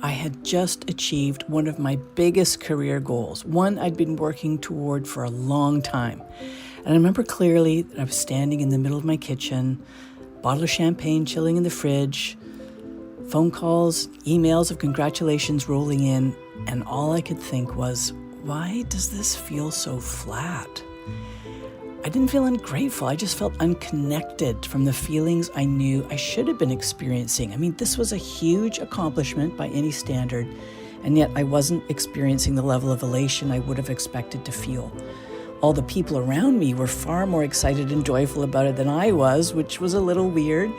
I had just achieved one of my biggest career goals, one I'd been working toward for a long time. And I remember clearly that I was standing in the middle of my kitchen, bottle of champagne chilling in the fridge, phone calls, emails of congratulations rolling in, and all I could think was, why does this feel so flat? I didn't feel ungrateful. I just felt unconnected from the feelings I knew I should have been experiencing. I mean, this was a huge accomplishment by any standard, and yet I wasn't experiencing the level of elation I would have expected to feel. All the people around me were far more excited and joyful about it than I was, which was a little weird.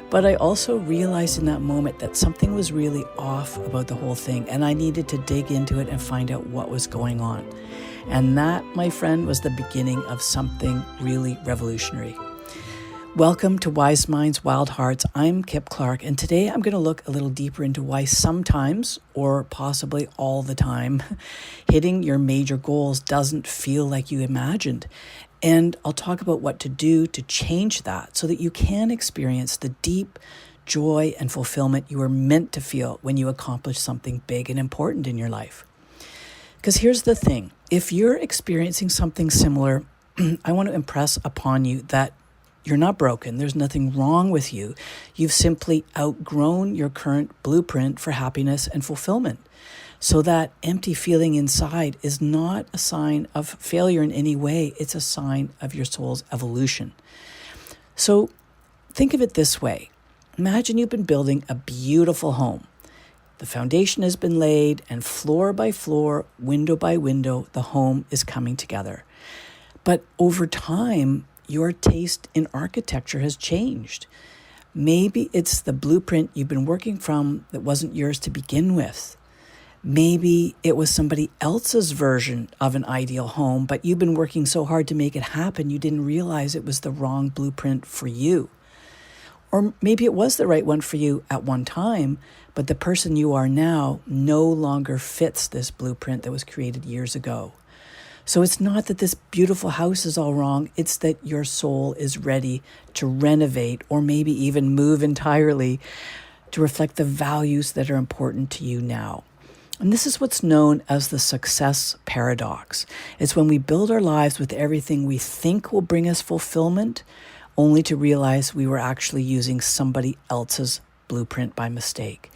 But I also realized in that moment that something was really off about the whole thing, and I needed to dig into it and find out what was going on. And that, my friend, was the beginning of something really revolutionary. Welcome to Wise Minds, Wild Hearts. I'm Kip Clark, and today I'm going to look a little deeper into why sometimes, or possibly all the time, hitting your major goals doesn't feel like you imagined. And I'll talk about what to do to change that so that you can experience the deep joy and fulfillment you are meant to feel when you accomplish something big and important in your life. Because here's the thing, if you're experiencing something similar, I want to impress upon you that you're not broken. There's nothing wrong with you. You've simply outgrown your current blueprint for happiness and fulfillment. So that empty feeling inside is not a sign of failure in any way. It's a sign of your soul's evolution. So think of it this way. Imagine you've been building a beautiful home. The foundation has been laid, and floor by floor, window by window, the home is coming together. But over time, your taste in architecture has changed. Maybe it's the blueprint you've been working from that wasn't yours to begin with. Maybe it was somebody else's version of an ideal home, but you've been working so hard to make it happen, you didn't realize it was the wrong blueprint for you. Or maybe it was the right one for you at one time, but the person you are now no longer fits this blueprint that was created years ago. So it's not that this beautiful house is all wrong, it's that your soul is ready to renovate or maybe even move entirely to reflect the values that are important to you now. And this is what's known as the success paradox. It's when we build our lives with everything we think will bring us fulfillment, only to realize we were actually using somebody else's blueprint by mistake.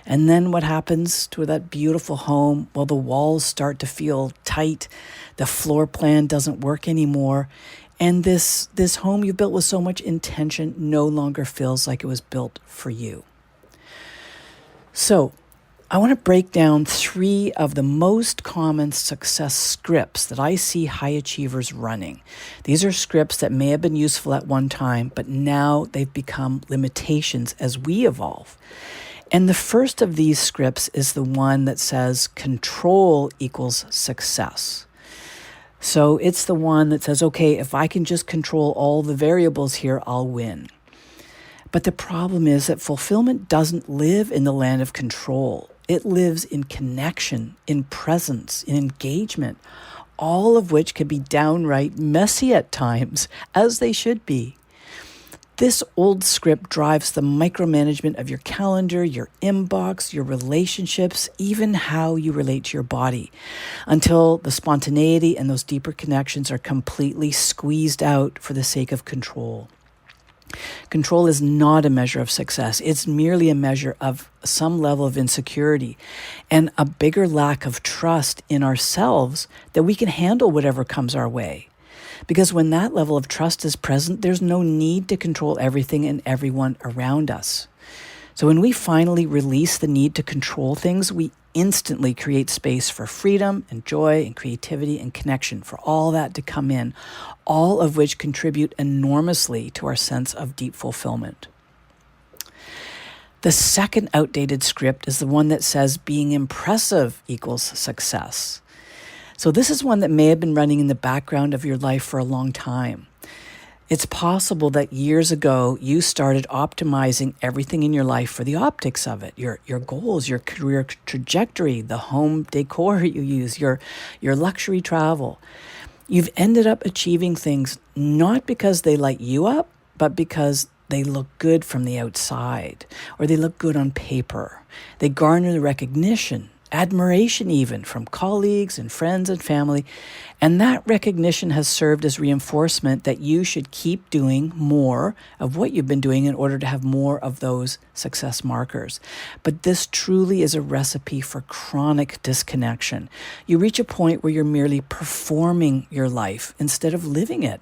And then what happens to that beautiful home? Well, the walls start to feel tight. The floor plan doesn't work anymore. And this home you built with so much intention no longer feels like it was built for you. So I want to break down 3 of the most common success scripts that I see high achievers running. These are scripts that may have been useful at one time, but now they've become limitations as we evolve. And the first of these scripts is the one that says control equals success. So it's the one that says, okay, if I can just control all the variables here, I'll win. But the problem is that fulfillment doesn't live in the land of control. It lives in connection, in presence, in engagement, all of which can be downright messy at times, as they should be. This old script drives the micromanagement of your calendar, your inbox, your relationships, even how you relate to your body, until the spontaneity and those deeper connections are completely squeezed out for the sake of control. Control is not a measure of success. It's merely a measure of some level of insecurity and a bigger lack of trust in ourselves that we can handle whatever comes our way. Because when that level of trust is present, there's no need to control everything and everyone around us. So when we finally release the need to control things, we instantly create space for freedom and joy and creativity and connection, for all that to come in, all of which contribute enormously to our sense of deep fulfillment. The second outdated script is the one that says being impressive equals success. So this is one that may have been running in the background of your life for a long time. It's possible that years ago you started optimizing everything in your life for the optics of it, your goals, your career trajectory, the home decor you use, your luxury travel. You've ended up achieving things not because they light you up, but because they look good from the outside, or they look good on paper. They garner the recognition, admiration even, from colleagues and friends and family. And that recognition has served as reinforcement that you should keep doing more of what you've been doing in order to have more of those success markers. But this truly is a recipe for chronic disconnection. You reach a point where you're merely performing your life instead of living it.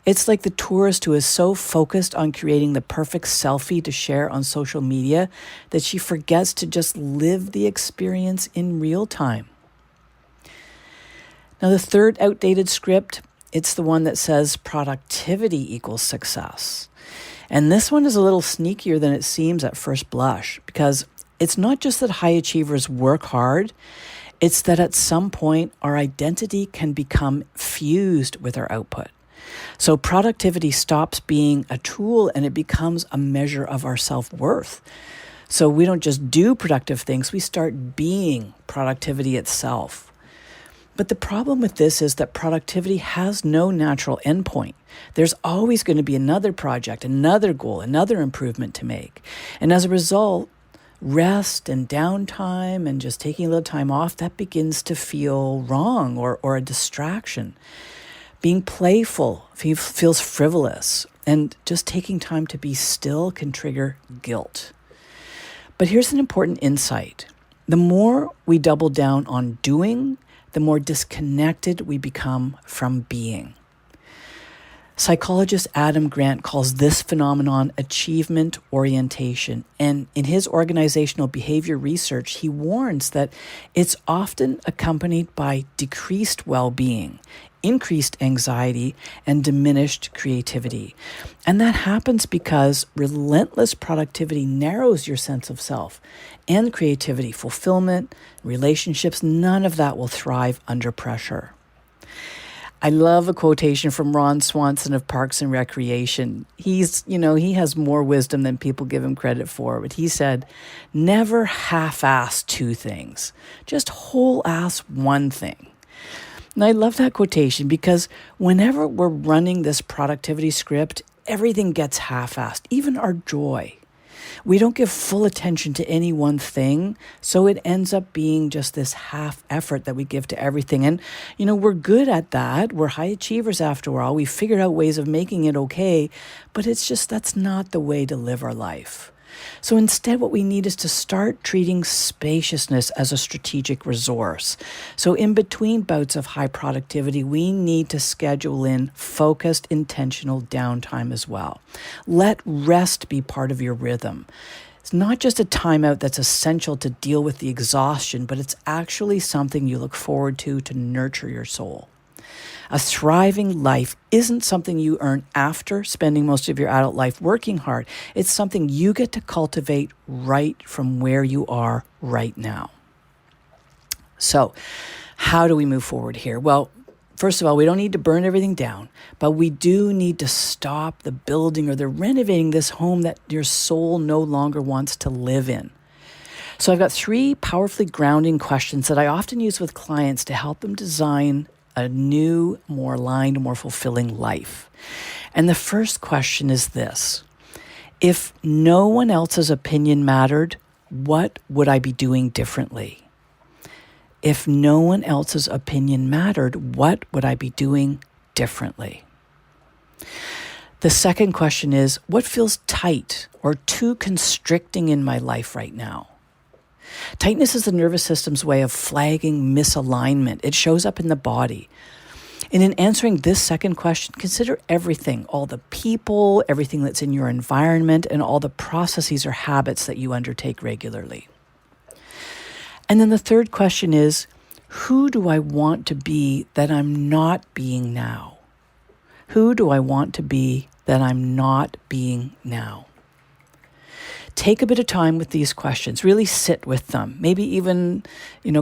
It's like the tourist who is so focused on creating the perfect selfie to share on social media that she forgets to just live the experience in real time. Now, the third outdated script, it's the one that says productivity equals success. And this one is a little sneakier than it seems at first blush, because it's not just that high achievers work hard, it's that at some point our identity can become fused with our output. So productivity stops being a tool and it becomes a measure of our self-worth. So we don't just do productive things, we start being productivity itself. But the problem with this is that productivity has no natural endpoint. There's always going to be another project, another goal, another improvement to make. And as a result, rest and downtime and just taking a little time off, that begins to feel wrong or a distraction. Being playful feels frivolous, and just taking time to be still can trigger guilt. But here's an important insight. The more we double down on doing, the more disconnected we become from being. Psychologist Adam Grant calls this phenomenon achievement orientation. And in his organizational behavior research, he warns that it's often accompanied by decreased well-being, increased anxiety, and diminished creativity. And that happens because relentless productivity narrows your sense of self, and creativity, fulfillment, relationships, none of that will thrive under pressure. I love a quotation from Ron Swanson of Parks and Recreation. He has more wisdom than people give him credit for, but he said, never half-ass two things, just whole-ass one thing. And I love that quotation because whenever we're running this productivity script, everything gets half-assed, even our joy. We don't give full attention to any one thing, so it ends up being just this half effort that we give to everything. And, we're good at that. We're high achievers after all. We figured out ways of making it okay, but it's just that's not the way to live our life. So instead, what we need is to start treating spaciousness as a strategic resource. So in between bouts of high productivity, we need to schedule in focused, intentional downtime as well. Let rest be part of your rhythm. It's not just a timeout that's essential to deal with the exhaustion, but it's actually something you look forward to nurture your soul. A thriving life isn't something you earn after spending most of your adult life working hard. It's something you get to cultivate right from where you are right now. So, how do we move forward here? Well, first of all, we don't need to burn everything down, but we do need to stop the building or the renovating this home that your soul no longer wants to live in. So I've got 3 powerfully grounding questions that I often use with clients to help them design a new, more aligned, more fulfilling life. And the first question is this: if no one else's opinion mattered, what would I be doing differently? If no one else's opinion mattered, what would I be doing differently? The second question is, what feels tight or too constricting in my life right now? Tightness is the nervous system's way of flagging misalignment. It shows up in the body. And in answering this second question, consider everything, all the people, everything that's in your environment, and all the processes or habits that you undertake regularly. And then the third question is, who do I want to be that I'm not being now? Who do I want to be that I'm not being now? Take a bit of time with these questions. Really sit with them. Maybe even,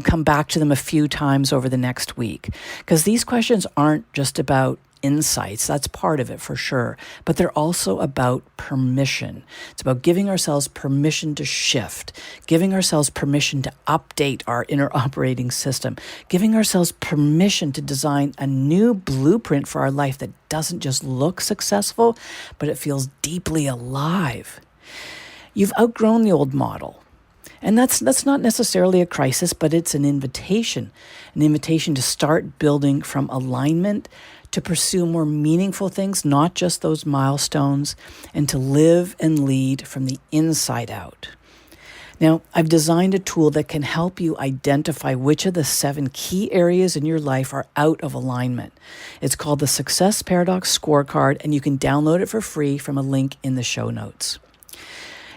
come back to them a few times over the next week. Because these questions aren't just about insights. That's part of it for sure. But they're also about permission. It's about giving ourselves permission to shift, giving ourselves permission to update our inner operating system, giving ourselves permission to design a new blueprint for our life that doesn't just look successful, but it feels deeply alive. You've outgrown the old model. And that's not necessarily a crisis, but it's an invitation to start building from alignment, to pursue more meaningful things, not just those milestones, and to live and lead from the inside out. Now, I've designed a tool that can help you identify which of the 7 key areas in your life are out of alignment. It's called the Success Paradox Scorecard, and you can download it for free from a link in the show notes.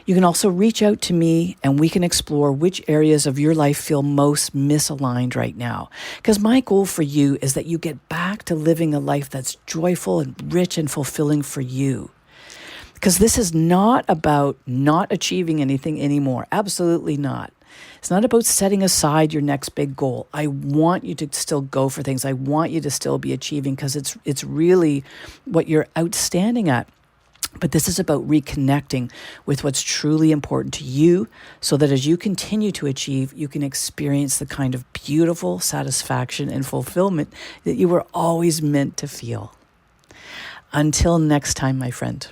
You can also reach out to me and we can explore which areas of your life feel most misaligned right now. Because my goal for you is that you get back to living a life that's joyful and rich and fulfilling for you. Because this is not about not achieving anything anymore. Absolutely not. It's not about setting aside your next big goal. I want you to still go for things. I want you to still be achieving because it's really what you're outstanding at. But this is about reconnecting with what's truly important to you so that as you continue to achieve, you can experience the kind of beautiful satisfaction and fulfillment that you were always meant to feel. Until next time, my friend.